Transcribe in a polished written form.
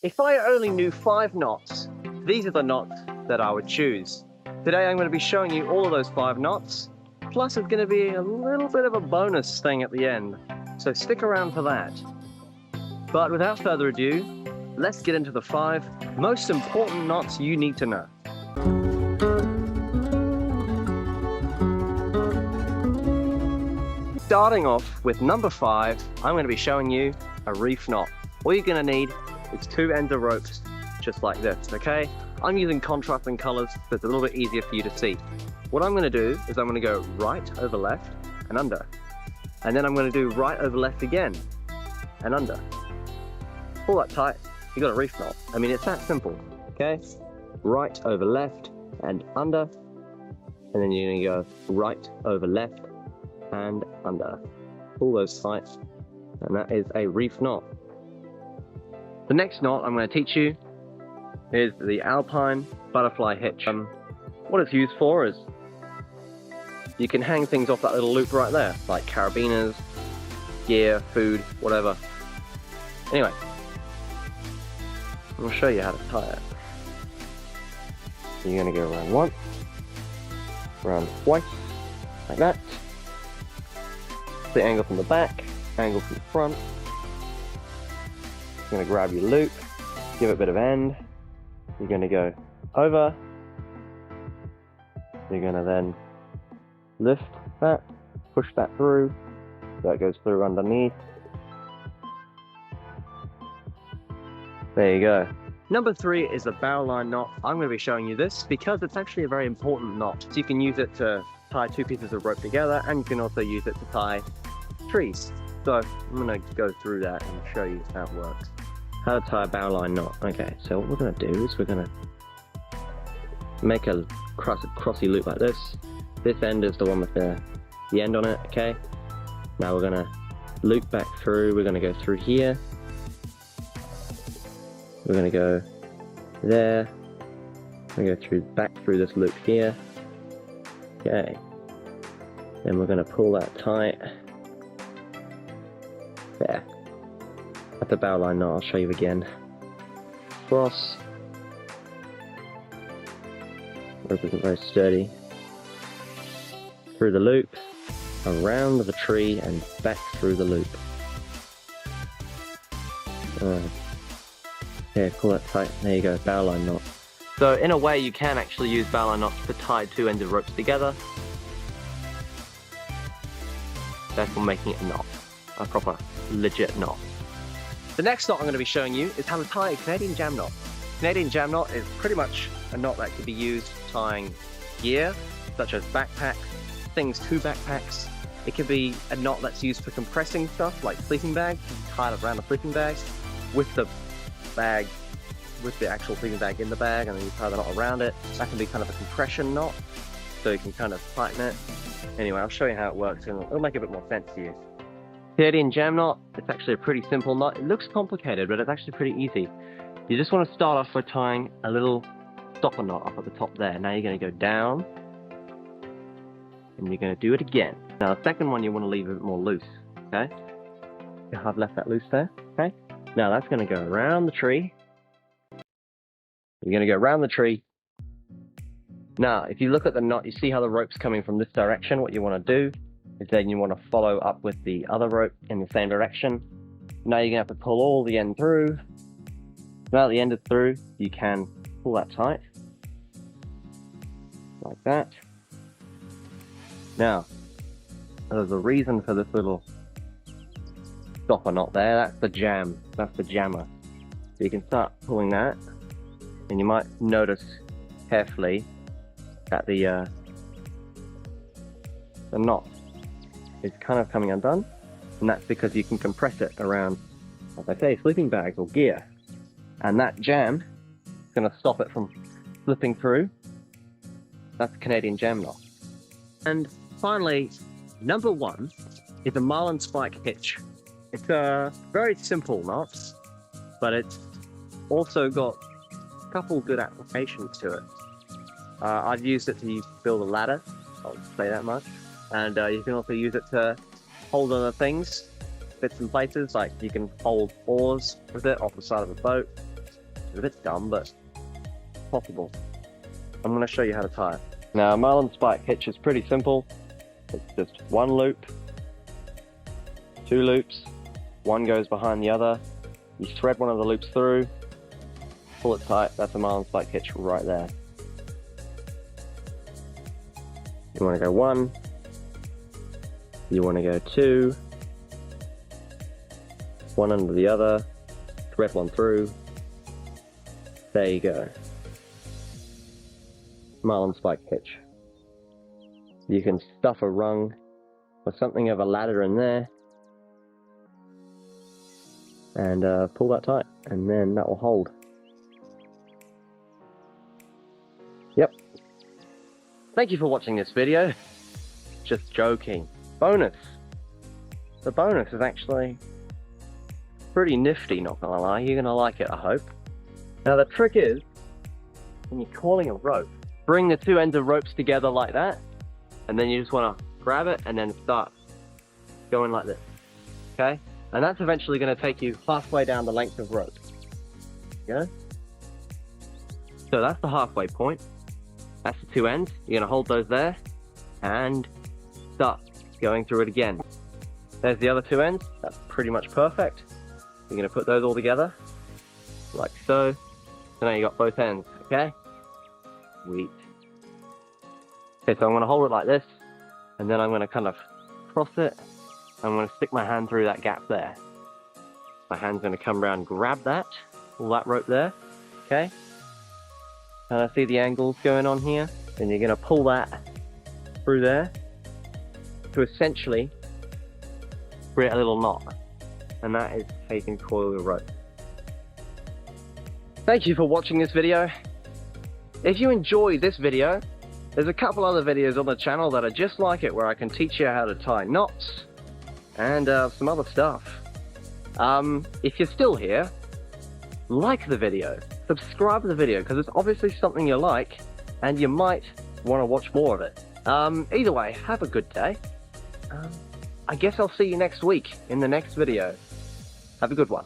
If I only knew 5 knots, these are the knots that I would choose. Today I'm going to be showing you all of those 5 knots, plus it's going to be a little bit of a bonus thing at the end, so stick around for that. But without further ado, let's get into the 5 most important knots you need to know. Starting off with number 5, I'm going to be showing you a reef knot. All you're going to need is 2 ends of ropes, just like this, okay? I'm using contrasting colors so it's a little bit easier for you to see. What I'm going to do is I'm going to go right over left and under. And then I'm going to do right over left again and under. Pull that tight, you got a reef knot. I mean, it's that simple, okay? Right over left and under. And then you're going to go right over left and under. Pull those tight, and that is a reef knot. The next knot I'm going to teach you is the Alpine butterfly hitch. What it's used for is you can hang things off that little loop right there, like carabiners, gear, food, whatever. Anyway, I'll show you how to tie it. You're going to go around once, around twice, like that. The angle from the back, angle from the front. You're going to grab your loop, give it a bit of end. You're going to go over. You're going to then lift that, push that through, so it goes through underneath. There you go. Number 3 is the bowline knot. I'm going to be showing you this because it's actually a very important knot. So you can use it to tie 2 pieces of rope together, and you can also use it to tie trees. So I'm going to go through that and show you how it works. How to tie a bowline knot. Okay, so what we're going to do is we're going to make a crossy loop like this. This end is the one with the end on it, okay? Now we're going to loop back through. We're going to go through here. We're going to go there. We're going to go back through this loop here. Okay. Then we're going to pull that tight. There. That's a bowline knot. I'll show you again. Cross. Rope isn't very sturdy. Through the loop, around the tree, and back through the loop. Yeah, pull that tight. There you go, bowline knot. So in a way, you can actually use bowline knots to tie 2 ends of ropes together. Therefore making it a knot. A proper, legit knot. The next knot I'm going to be showing you is how to tie a Canadian jam knot. Canadian jam knot is pretty much a knot that can be used tying gear, such as backpacks, things to backpacks. It can be a knot that's used for compressing stuff, like sleeping bags. You can tie it around the sleeping bags with the bag, with the actual sleeping bag in the bag, and then you tie the knot around it. That can be kind of a compression knot, so you can kind of tighten it. Anyway, I'll show you how it works, and it'll make a bit more sense to you. Canadian jam knot, it's actually a pretty simple knot. It looks complicated, but it's actually pretty easy. You just want to start off by tying a little stopper knot up at the top there. Now you're going to go down, and you're going to do it again. Now the second one you want to leave a bit more loose, okay? I've left that loose there, okay? Now that's going to go around the tree. You're going to go around the tree. Now, if you look at the knot, you see how the rope's coming from this direction. What you want to do is then you want to follow up with the other rope in the same direction. Now you're going to have to pull all the end through. Now that the end is through, you can pull that tight. Like that. Now, there's a reason for this little stopper knot there. That's the jam. That's the jammer. So you can start pulling that, and you might notice carefully that the knot is kind of coming undone, and that's because you can compress it around, as I say, sleeping bags or gear, and that jam is going to stop it from slipping through. That's a Canadian jam knot. And finally, number 1 is a marlin spike hitch. It's a very simple knot, but it's also got a couple good applications to it. I've used it to build a ladder, I'll say that much. And you can also use it to hold other things, bits and places, like you can hold oars with it off the side of a boat. It's a bit dumb, but possible. I'm going to show you how to tie it. Now, a Marlin spike hitch is pretty simple. It's just one loop, two loops, one goes behind the other. You thread one of the loops through, pull it tight. That's a Marlin spike hitch right there. You want to go one, you want to go two, one under the other, thread one through. There you go. Marlin spike hitch. You can stuff a rung or something of a ladder in there and pull that tight, and then that will hold. Yep. Thank you for watching this video. Just joking. Bonus. The bonus is actually pretty nifty, not gonna lie. You're gonna like it, I hope. Now the trick is, when you're coiling a rope, bring the two ends of ropes together like that, and then you just want to grab it and then start going like this, okay? And that's eventually going to take you halfway down the length of rope, yeah? So that's the halfway point. That's the two ends. You're going to hold those there and start going through it again. There's the other two ends. That's pretty much perfect. You're going to put those all together like so. So now you got both ends, okay? Sweet. Okay, so I'm going to hold it like this, and then I'm going to kind of cross it. I'm going to stick my hand through that gap there. My hand's going to come around, grab that, pull that rope there, okay? Kind of see the angles going on here? Then you're going to pull that through there to essentially create a little knot. And that is how you can coil your rope. Thank you for watching this video. If you enjoyed this video, there's a couple other videos on the channel that are just like it, where I can teach you how to tie knots and some other stuff. If you're still here, like the video, subscribe to the video, because it's obviously something you like and you might want to watch more of it. Either way, have a good day. I guess I'll see you next week in the next video. Have a good one.